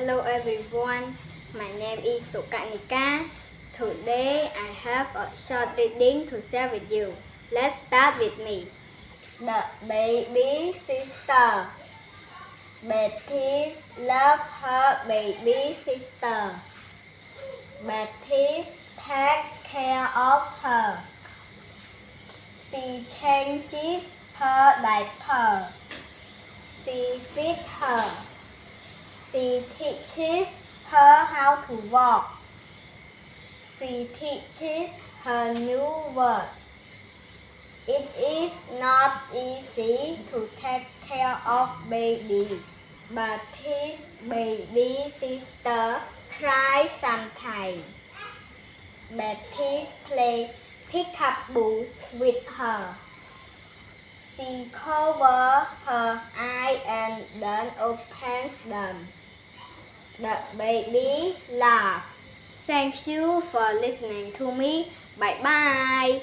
Hello everyone, my name is Sokanika. Today I have a short reading to share with you. Let's start with me. The baby sister. Baptiste loves her baby sister. Baptiste takes care of her. She changes her diaper. She feeds her. She teaches her how to walk. She teaches her new words. It is not easy to take care of babies. Baptiste's baby sister cries sometimes. Baptiste plays peekaboo with her. She covers her eyes and then opens them. The baby laughs. Thank you for listening to me. Bye bye.